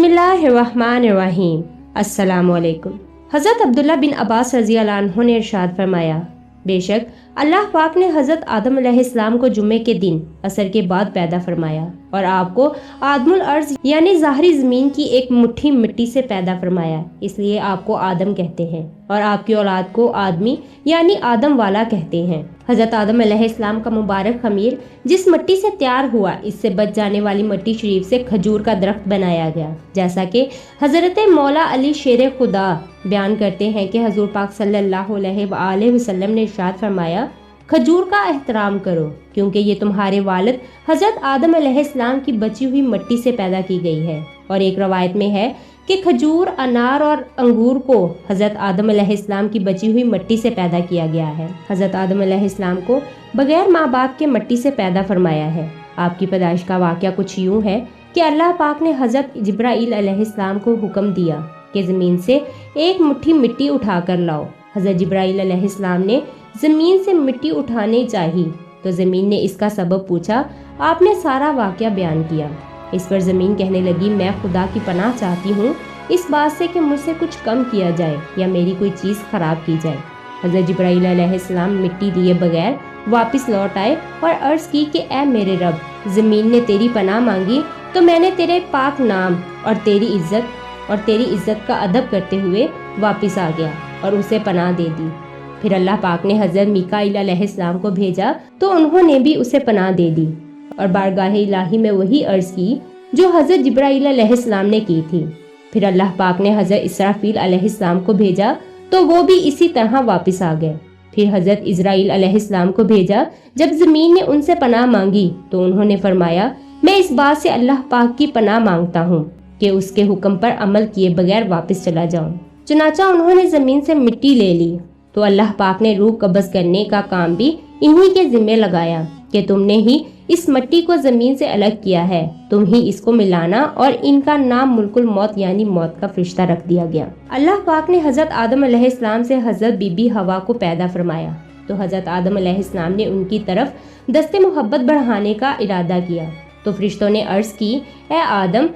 बिस्मिल्लाहिर्रहमानिर्रहीम। अस्सलामुअलैकुम। हज़रत अब्दुल्ला बिन अब्बास रज़ी अल्लाह अन्हु ने इरशाद फरमाया, बेशक अल्लाह पाक ने हज़रत आदम अलैहिस्सलाम को जुम्मे के दिन असर के बाद पैदा फरमाया और आपको आदमुल अर्ज़ यानी ज़ाहरी ज़मीन की एक मुट्ठी मिट्टी से पैदा फरमाया, इसलिए आपको आदम कहते हैं और आपकी औलाद को आदमी यानी आदम वाला कहते हैं। हज़रत आदम अलैहिस्सलाम का मुबारक खमीर जिस मिट्टी से तैयार हुआ, इससे बच जाने वाली मिट्टी शरीफ से खजूर का दरख्त बनाया गया, जैसा कि हज़रत मौला अली शेर खुदा बयान करते हैं कि हजूर पाक सल्लल्लाहु अलैहि वसल्लम ने इरशाद फरमाया, खजूर का एहतराम करो क्योंकि ये तुम्हारे वालिद हज़रत आदम अलैहिस्सलाम की बची हुई मिट्टी से पैदा की गई है। और एक रवायत में है कि खजूर, अनार और अंगूर को हज़रत आदम अलैहिस्सलाम की बची हुई मिट्टी से पैदा किया गया है। हज़रत आदम अलैहिस्सलाम को बगैर माँ बाप के मिट्टी से पैदा फरमाया है। आपकी पैदाइश का वाक़या कुछ यूँ है कि अल्लाह पाक ने हज़रत जिब्राईल अलैहिस्सलाम को हुक्म दिया कि ज़मीन से एक मुट्ठी मिट्टी उठा कर लाओ। हज़रत जिब्राईल अलैहिस्सलाम ने ज़मीन से मिट्टी उठानी चाहिए तो ज़मीन ने इसका सबब पूछा। आपने सारा वाक़या बयान किया। इस पर ज़मीन कहने लगी, मैं खुदा की पनाह चाहती हूँ इस बात से कि मुझसे कुछ कम किया जाए या मेरी कोई चीज़ ख़राब की जाए। हज़रत जिब्राईल अलैहिस्सलाम मिट्टी दिए बगैर वापस लौट आए और अर्ज़ की कि ऐ मेरे रब, ज़मीन ने तेरी पनाह मांगी तो मैंने तेरे पाक नाम और तेरी इज़्ज़त का अदब करते हुए वापस आ गया और उसे पनाह दे दी। फिर अल्लाह पाक ने हज़रत मीकाईल अलैहिस्सलाम को भेजा तो उन्होंने भी उसे पनाह दे दी और बारगाह इलाही में वही अर्ज़ की जो हज़रत जिब्राईल अलैहिस्सलाम ने की थी। फिर अल्लाह पाक ने हज़रत इसराफील अलैहिस्सलाम को भेजा तो वो भी इसी तरह वापस आ गए। फिर हज़रत इज़राइल अलैहिस्सलाम को भेजा। जब ज़मीन ने उनसे पनाह मांगी तो उन्होंने फरमाया, मैं इस बात से अल्लाह पाक की पनाह मांगता हूँ कि उसके हुक्म पर अमल किए बगैर वापस चला जाऊँ। चुनाचा उन्होंने ज़मीन से मिट्टी ले ली तो अल्लाह पाक ने रूह कब्ज़ करने का काम भी इन्हीं के ज़िम्मे लगाया कि तुमने ही इस मिट्टी को ज़मीन से अलग किया है, तुम ही इसको मिलाना, और इनका नाम मुल्कुल मौत यानी मौत का फरिश्ता रख दिया गया। अल्लाह पाक ने हज़रत आदम अलैहिस्सलाम से हज़रत बीबी हवा को पैदा फरमाया तो हज़रत आदम अलैहिस्सलाम ने उनकी तरफ दस्ते मोहब्बत बढ़ाने का इरादा किया तो फरिश्तों ने अर्ज़ की, ए आदम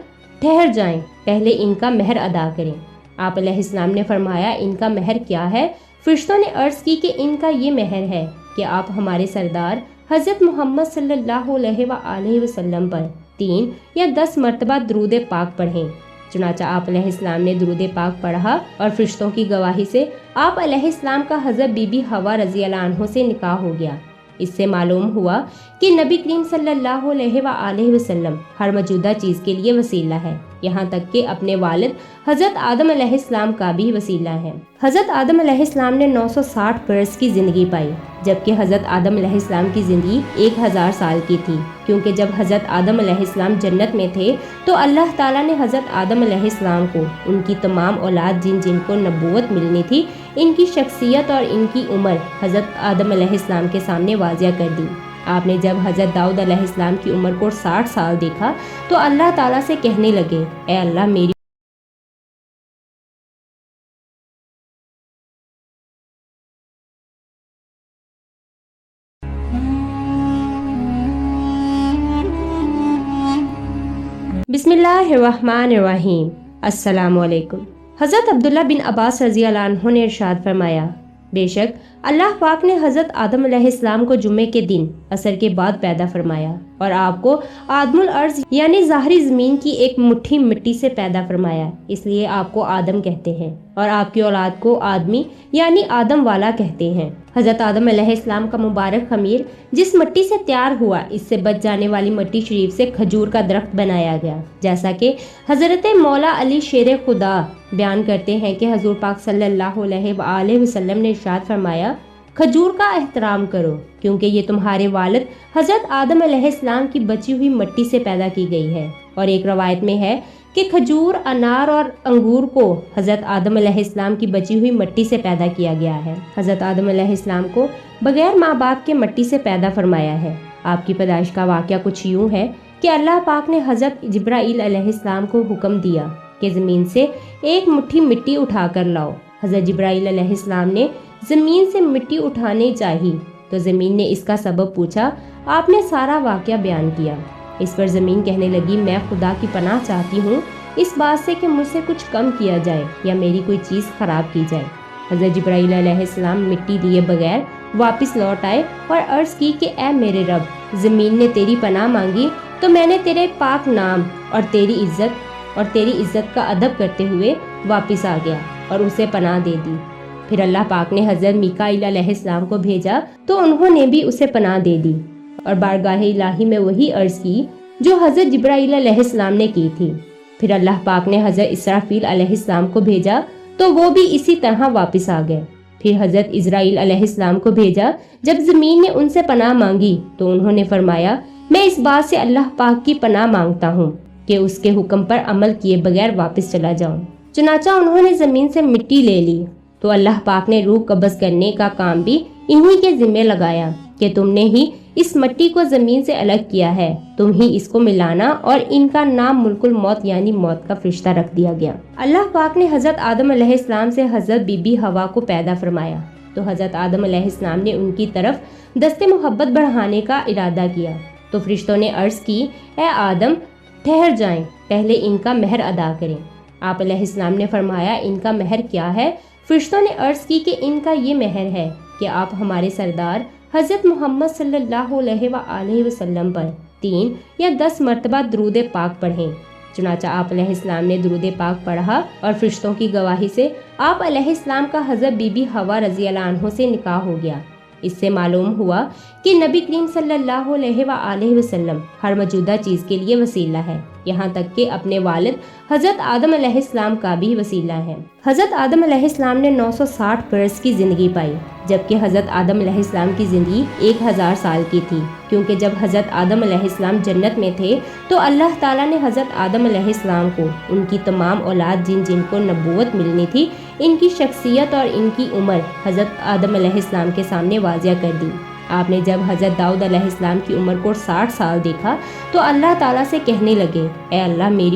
ठहर जाएं, पहले इनका महर अदा करें। आप अलैहिस्सलाम ने फरमाया, इनका महर क्या है? फरिश्तों ने अर्ज़ की कि इनका ये महर है कि आप हमारे सरदार हज़रत मोहम्मद सल्लल्लाहु अलैहि वसल्लम पर 3 या 10 मरतबा दुरूद पाक पढ़ें। चुनाचा आप अलैहिस्सलाम ने दुरूद पाक पढ़ा और फरिश्तों की गवाही से आप अलैहिस्सलाम का हज़रत बीबी हवा रज़ी अल्लाह अन्हा से निकाह हो गया। इससे मालूम हुआ कि नबी करीम सल्लल्लाहु अलैहि वसल्लम हर मौजूदा चीज़ के लिए वसीला है, यहाँ तक कि अपने वालिद हज़रत आदम अलैहिस्सलाम का भी वसीला है। हज़रत आदम अलैहिस्सलाम ने 960 बरस की ज़िंदगी पाई, जबकि हज़रत आदम अलैहिस्सलाम की ज़िंदगी 1000 साल की थी, क्योंकि जब हज़रत आदम अलैहिस्सलाम जन्नत में थे तो अल्लाह ताला ने हज़रत आदम अलैहिस्सलाम को उनकी तमाम औलाद जिनको नबूवत मिलनी थी, इनकी शख्सियत और इनकी उम्र हज़रत आदम अलैहिस्सलाम के सामने वाज़िया कर दी। आपने जब हज़रत दाऊद अलैहिस्सलाम की उम्र को 60 साल देखा तो अल्लाह ताला से कहने लगे, ए अल्लाह मेरी बिस्मिल्लाहिर्रहमानिर्रहीम। अस्सलामुअलैकुम। हज़रत अब्दुल्ला बिन अब्बास रज़ी अल्लाह अन्हु ने इरशाद फरमाया, बेशक अल्लाह पाक ने हज़रत आदम अलैहिस्सलाम को जुम्मे के दिन असर के बाद पैदा फरमाया और आपको आदमुल अर्ज़ यानी ज़ाहरी ज़मीन की एक मुट्ठी मिट्टी से पैदा फरमाया, इसलिए आपको आदम कहते हैं और आपकी औलाद को आदमी यानी आदम वाला कहते हैं। हज़रत आदम अलैहिस्सलाम का मुबारक खमीर जिस मिट्टी से तैयार हुआ, इससे बच जाने वाली मिट्टी शरीफ से खजूर का दरख्त बनाया गया, जैसा कि हज़रत मौला अली शेर खुदा बयान करते हैं कि हजूर पाक सल्लल्लाहु अलैहि वसल्लम ने इरशाद फरमाया, खजूर का एहतराम करो क्योंकि ये तुम्हारे वालिद हज़रत आदम अलैहिस्सलाम की बची हुई मिट्टी से पैदा की गई है। और एक रवायत में है कि खजूर, अनार और अंगूर को हज़रत आदम अलैहिस्सलाम की बची हुई मिट्टी से पैदा किया गया है। हज़रत आदम अलैहिस्सलाम को बगैर माँ बाप के मिट्टी से पैदा फरमाया है। आपकी पैदाइश का वाक़या कुछ यूँ है कि अल्लाह पाक ने हज़रत जिब्राईल अलैहिस्सलाम को हुक्म दिया कि ज़मीन से एक मुट्ठी मिट्टी उठा कर लाओ। हज़रत जिब्राईल अलैहिस्सलाम ने ज़मीन से मिट्टी उठानी चाहिए तो ज़मीन ने इसका सबब पूछा। आपने सारा वाक़या बयान किया। इस पर ज़मीन कहने लगी, मैं खुदा की पनाह चाहती हूँ اس بات سے کہ مجھ سے کچھ کم کیا جائے یا میری کوئی چیز خراب کی جائے۔ حضرت جبرائیل علیہ السلام مٹی لیے بغیر واپس لوٹ آئے اور عرض کی کہ اے میرے رب، زمین نے تیری پناہ مانگی تو میں نے تیرے پاک نام اور تیری عزت کا ادب کرتے ہوئے واپس آ گیا اور اسے پناہ دے دی۔ پھر اللہ پاک نے حضرت میکائیل علیہ السلام کو بھیجا تو انہوں نے بھی اسے پناہ دے دی اور بارگاہ الہی میں وہی عرض کی جو حضرت جبرائیل علیہ السلام نے کی تھی۔ پھر اللہ پاک نے حضرت اسرافیل علیہ السلام کو بھیجا تو وہ بھی اسی طرح واپس آ گئے۔ پھر حضرت اسرائیل علیہ السلام کو بھیجا، جب زمین نے ان سے پناہ مانگی تو انہوں نے فرمایا میں اس بات سے اللہ پاک کی پناہ مانگتا ہوں کہ اس کے حکم پر عمل کیے بغیر واپس چلا جاؤں۔ چنانچہ انہوں نے زمین سے مٹی لے لی تو اللہ پاک نے روح قبض کرنے کا کام بھی انہی کے ذمے لگایا کہ تم نے ہی اس مٹی کو زمین سے الگ کیا ہے، تم ہی اس کو ملانا، اور ان کا نام ملک الموت یعنی موت کا فرشتہ رکھ دیا گیا۔ اللہ پاک نے حضرت آدم علیہ السلام سے حضرت بی بی حوا کو پیدا فرمایا تو حضرت آدم علیہ السلام نے ان کی طرف دست محبت بڑھانے کا ارادہ کیا تو فرشتوں نے عرض کی اے آدم ٹھہر جائیں، پہلے ان کا مہر ادا کریں۔ آپ علیہ السلام نے فرمایا ان کا مہر کیا ہے؟ فرشتوں نے عرض کی کہ ان کا یہ مہر ہے کہ آپ ہمارے سردار حضرت محمد صلی اللہ علیہ وآلہ وسلم پر 3 یا 10 مرتبہ درود پاک پڑھیں۔ چنانچہ آپ علیہ السلام نے درود پاک پڑھا اور فرشتوں کی گواہی سے آپ علیہ السلام کا حضرت بی بی حوا رضی اللہ عنہ سے نکاح ہو گیا۔ اس سے معلوم ہوا کہ نبی کریم صلی اللہ علیہ وآلہ وسلم ہر موجودہ چیز کے لیے وسیلہ ہے، یہاں تک کہ اپنے والد حضرت آدم علیہ السلام کا بھی وسیلہ ہے۔ حضرت آدم علیہ السلام نے 960 برس کی زندگی پائی، جبکہ حضرت آدم علیہ السلام کی زندگی 1000 سال کی تھی، کیونکہ جب حضرت آدم علیہ السلام جنت میں تھے تو اللہ تعالیٰ نے حضرت آدم علیہ السلام کو ان کی تمام اولاد جن جن کو نبوت ملنی تھی، ان کی شخصیت اور ان کی عمر حضرت آدم علیہ السلام کے سامنے واضح کر دی۔ آپ نے جب حضرت داؤد علیہ السلام کی عمر کو 60 سال دیکھا تو اللہ تعالیٰ سے کہنے لگے اے اللہ میری